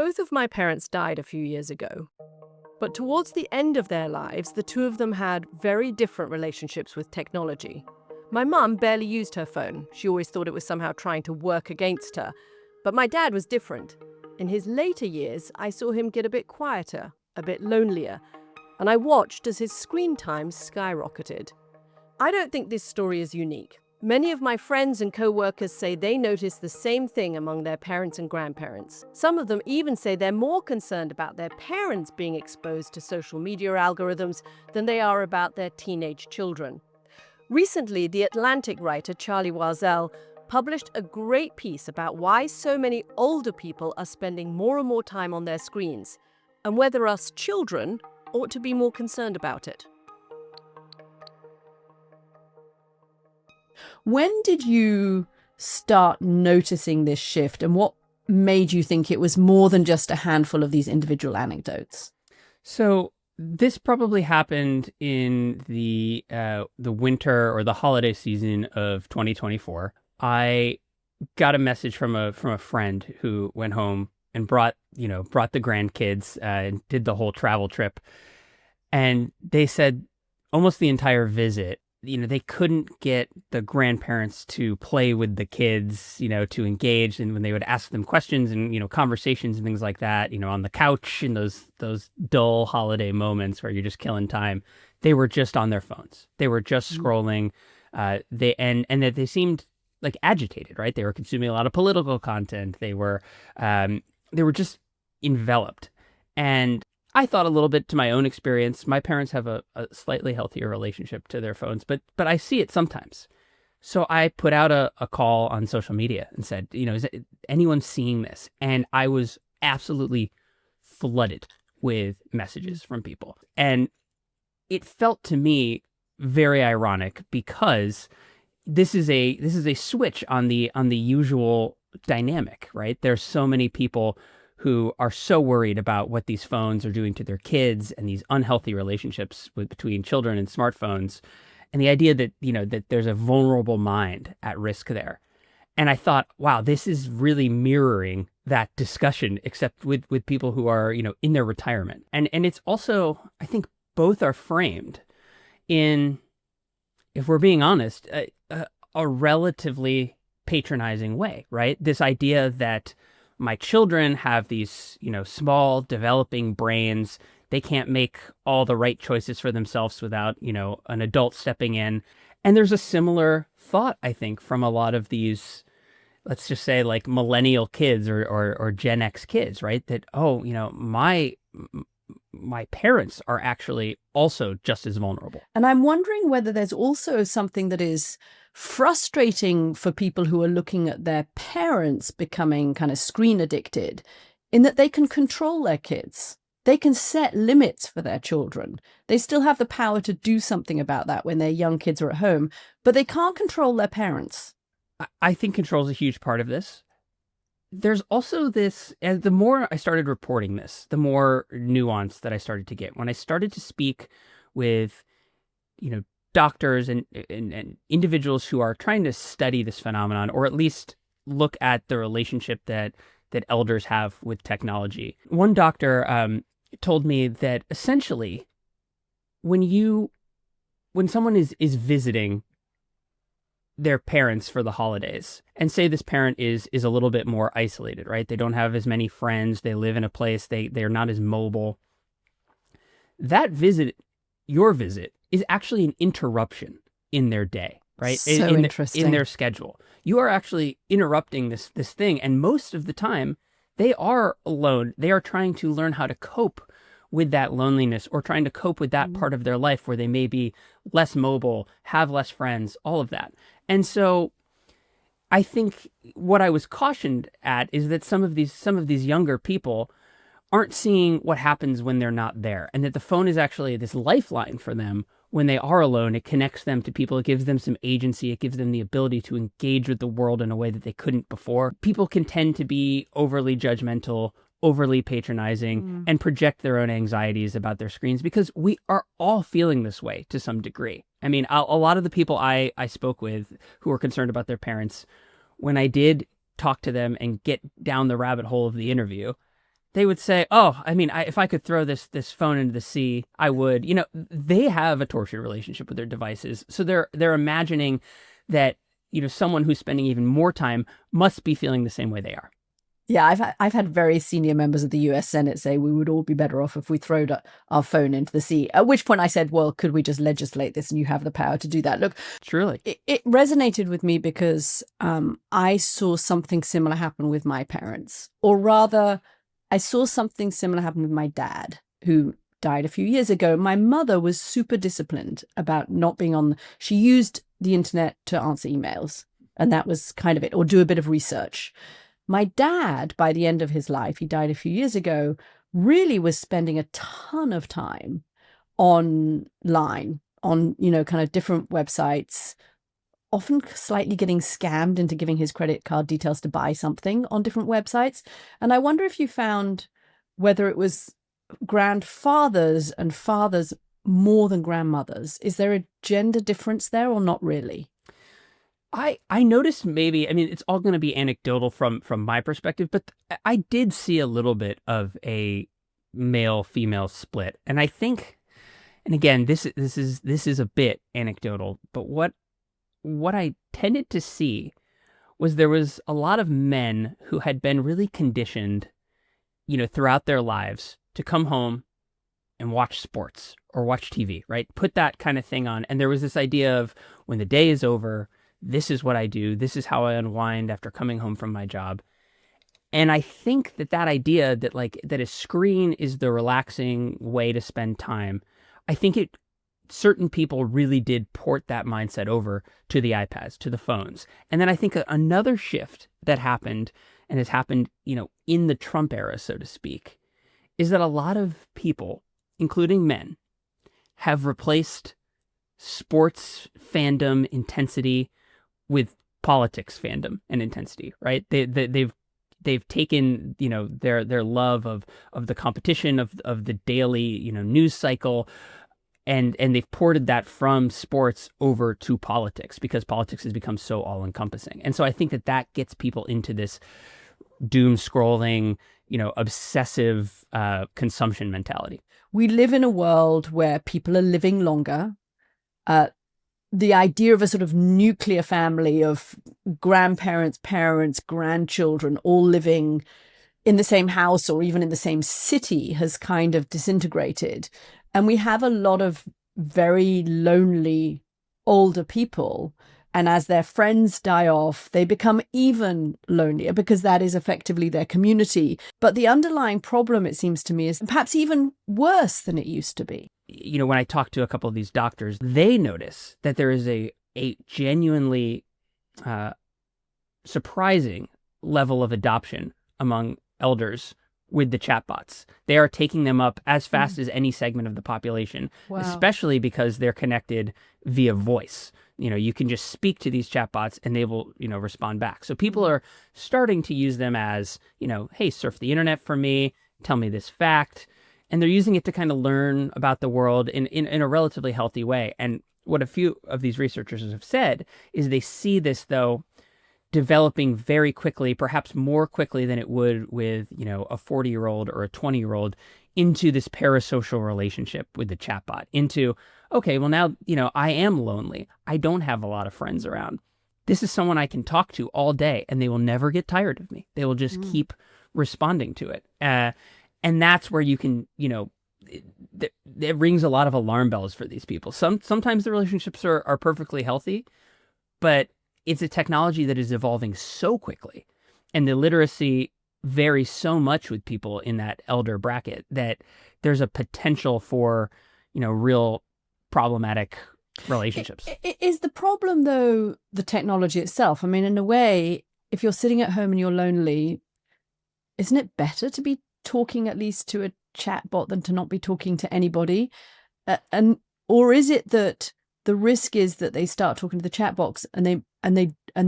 Both of my parents died a few years ago, but towards the end of their lives, the two of them had very different relationships with technology. My mum barely used her phone. She always thought it was somehow trying to work against her. But my dad was different. In his later years, I saw him get a bit quieter, a bit lonelier, and I watched as his screen time skyrocketed. I don't think this story is unique. Many of my friends and co-workers say they notice the same thing among their parents and grandparents. Some of them even say they're more concerned about their parents being exposed to social media algorithms than they are about their teenage children. Recently, The Atlantic writer Charlie Warzel published a great piece about why so many older people are spending more and more time on their screens, and whether us children ought to be more concerned about it. When did you start noticing this shift, and what made you think it was more than just a handful of these individual anecdotes? So this probably happened in the winter or the holiday season of 2024. I got a message from a friend who went home and brought the grandkids and did the whole travel trip. And they said almost the entire visit, they couldn't get the grandparents to play with the kids, to engage. And when they would ask them questions and, conversations and things like that, on the couch in those dull holiday moments where you're just killing time, they were just on their phones. They were just scrolling. And that they seemed like agitated, right? They were consuming a lot of political content. They were just enveloped. And I thought a little bit to my own experience. My parents have a slightly healthier relationship to their phones, but I see it sometimes. So I put out a call on social media and said, is anyone seeing this? And I was absolutely flooded with messages from people. And it felt to me very ironic because this is a switch on the usual dynamic, right? There's so many people who are so worried about what these phones are doing to their kids and these unhealthy relationships between children and smartphones, and the idea that that there's a vulnerable mind at risk there. And I thought, wow, this is really mirroring that discussion, except with people who are in their retirement. And it's also, I think, both are framed in, if we're being honest, a relatively patronizing way, right? This idea that my children have these, small developing brains. They can't make all the right choices for themselves without, an adult stepping in. And there's a similar thought, I think, from a lot of these, let's just say like millennial kids or Gen X kids, right? That, my parents are actually also just as vulnerable. And I'm wondering whether there's also something that is frustrating for people who are looking at their parents becoming kind of screen addicted, in that they can control their kids. They can set limits for their children. They still have the power to do something about that when their young kids are at home, but they can't control their parents. I think control is a huge part of this. There's also this, as the more I started reporting this, the more nuance that I started to get. When I started to speak with, doctors and individuals who are trying to study this phenomenon, or at least look at the relationship that elders have with technology. One doctor told me that essentially when someone is visiting their parents for the holidays, and say this parent is a little bit more isolated, right? They don't have as many friends. They live in a place, they're not as mobile. That visit, your visit, is actually an interruption in their day, right? So interesting. In their schedule. You are actually interrupting this thing. And most of the time, they are alone. They are trying to learn how to cope with that loneliness, or trying to cope with that part of their life where they may be less mobile, have less friends, all of that. And so I think what I was cautioned at is that some of these younger people aren't seeing what happens when they're not there, and that the phone is actually this lifeline for them when they are alone. It connects them to people. It gives them some agency. It gives them the ability to engage with the world in a way that they couldn't before. People can tend to be overly judgmental, overly patronizing, and project their own anxieties about their screens, because we are all feeling this way to some degree. I mean, a lot of the people I spoke with who were concerned about their parents, when I did talk to them and get down the rabbit hole of the interview, they would say, "Oh, I mean, if I could throw this phone into the sea, I would." They have a tortured relationship with their devices, so they're imagining that someone who's spending even more time must be feeling the same way they are. Yeah, I've had very senior members of the US Senate say we would all be better off if we throwed our phone into the sea. At which point I said, well, could we just legislate this and you have the power to do that? Look, Truly. It resonated with me because I saw something similar happen with my parents. Or rather, I saw something similar happen with my dad, who died a few years ago. My mother was super disciplined about not being on. She used the internet to answer emails, and that was kind of it, or do a bit of research. My dad, by the end of his life, he died a few years ago, really was spending a ton of time online, on, kind of different websites, often slightly getting scammed into giving his credit card details to buy something on different websites. And I wonder if you found whether it was grandfathers and fathers more than grandmothers. Is there a gender difference there or not really? I noticed maybe, I mean, it's all going to be anecdotal from my perspective, but I did see a little bit of a male-female split. And I think, and again, this is a bit anecdotal, but what I tended to see was there was a lot of men who had been really conditioned, throughout their lives to come home and watch sports or watch TV, right? Put that kind of thing on. And there was this idea of when the day is over, this is what I do. This is how I unwind after coming home from my job. And I think that idea that a screen is the relaxing way to spend time, I think certain people really did port that mindset over to the iPads, to the phones. And then I think another shift that happened and has happened, in the Trump era, so to speak, is that a lot of people, including men, have replaced sports fandom intensity with politics fandom and intensity, right? They've taken, their love of the competition, of the daily, news cycle, and they've ported that from sports over to politics because politics has become so all encompassing. And so I think that gets people into this doom scrolling, obsessive consumption mentality. We live in a world where people are living longer. The idea of a sort of nuclear family of grandparents, parents, grandchildren all living in the same house or even in the same city has kind of disintegrated. And we have a lot of very lonely older people. And as their friends die off, they become even lonelier because that is effectively their community. But the underlying problem, it seems to me, is perhaps even worse than it used to be. When I talk to a couple of these doctors, they notice that there is a genuinely surprising level of adoption among elders with the chatbots. They are taking them up as fast as any segment of the population, especially because they're connected via voice. You can just speak to these chatbots and they will, respond back. So people are starting to use them as, hey, surf the internet for me, tell me this fact. And they're using it to kind of learn about the world in a relatively healthy way. And what a few of these researchers have said is they see this, though, developing very quickly, perhaps more quickly than it would with, a 40-year-old or a 20-year-old, into this parasocial relationship with the chatbot, into, okay, well now, I am lonely. I don't have a lot of friends around. This is someone I can talk to all day and they will never get tired of me. They will just keep responding to it. And that's where you can, it rings a lot of alarm bells for these people. Sometimes the relationships are perfectly healthy, but it's a technology that is evolving so quickly, and the literacy varies so much with people in that elder bracket that there's a potential for, real problematic relationships. Is the problem, though, the technology itself? I mean, in a way, if you're sitting at home and you're lonely, isn't it better to be talking at least to a chatbot than to not be talking to anybody? Or is it that the risk is that they start talking to the chatbots and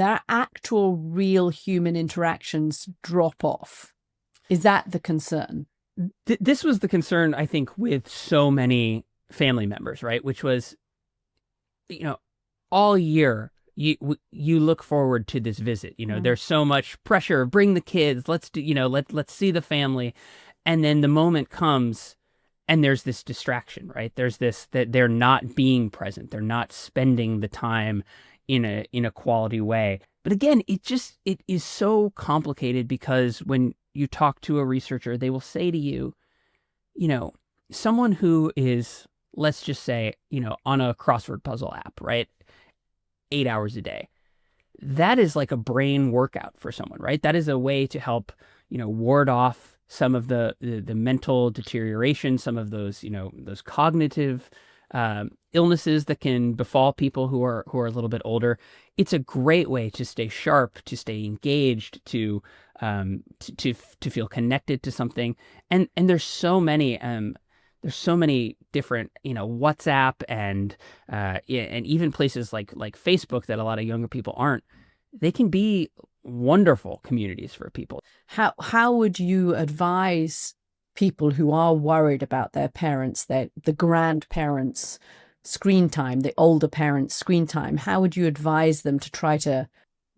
their actual real human interactions drop off? Is that the concern? This was the concern, I think, with so many family members, right? Which was, all year you look forward to this visit. There's so much pressure. Bring the kids. Let's do. Let's see the family. And then the moment comes and there's this distraction, right? There's this, that they're not being present. They're not spending the time in a quality way. But again, it is so complicated, because when you talk to a researcher, they will say to you, someone who is, let's just say, on a crossword puzzle app, right? 8 hours a day. That is like a brain workout for someone, right? That is a way to help, ward off some of the mental deterioration, some of those, those cognitive illnesses that can befall people who are a little bit older. It's a great way to stay sharp, to stay engaged, to feel connected to something. And there's so many different, WhatsApp and even places like Facebook that a lot of younger people aren't. They can be wonderful communities for people. How would you advise people who are worried about their parents, the grandparents' screen time, the older parents' screen time? How would you advise them to try to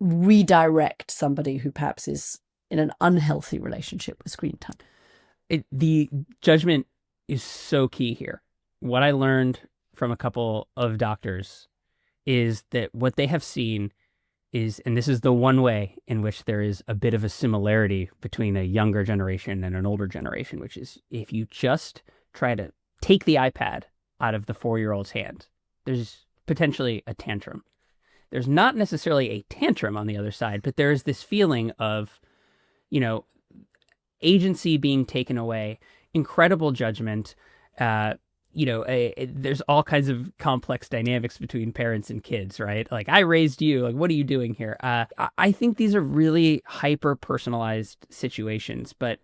redirect somebody who perhaps is in an unhealthy relationship with screen time? The judgment is so key here. What I learned from a couple of doctors is that what they have seen is, and this is the one way in which there is a bit of a similarity between a younger generation and an older generation, which is if you just try to take the iPad out of the 4-year-old's hand, there's potentially a tantrum. There's not necessarily a tantrum on the other side, but there is this feeling of, agency being taken away, incredible judgment. There's all kinds of complex dynamics between parents and kids, right? Like, I raised you, like, what are you doing here? I think these are really hyper personalized situations, but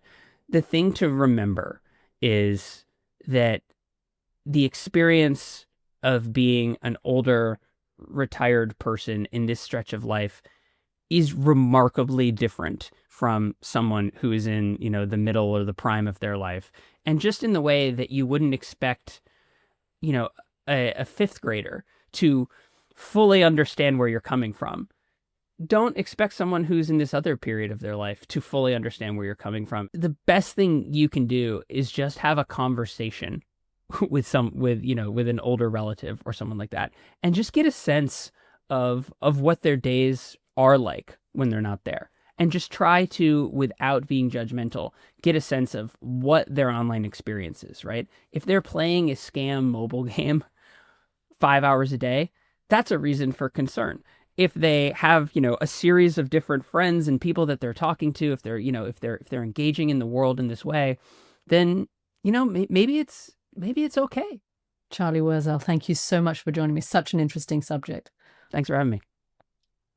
the thing to remember is that the experience of being an older, retired person in this stretch of life is remarkably different from someone who is in, the middle or the prime of their life. And just in the way that you wouldn't expect, a fifth grader to fully understand where you're coming from, don't expect someone who's in this other period of their life to fully understand where you're coming from. The best thing you can do is just have a conversation with an older relative or someone like that, and just get a sense of what their days are like when they're not there. And just try to, without being judgmental, get a sense of what their online experience is, right? If they're playing a scam mobile game 5 hours a day, that's a reason for concern. If they have, a series of different friends and people that they're talking to, if they're, if they're engaging in the world in this way, then, maybe it's okay. Charlie Warzel, thank you so much for joining me. Such an interesting subject. Thanks for having me.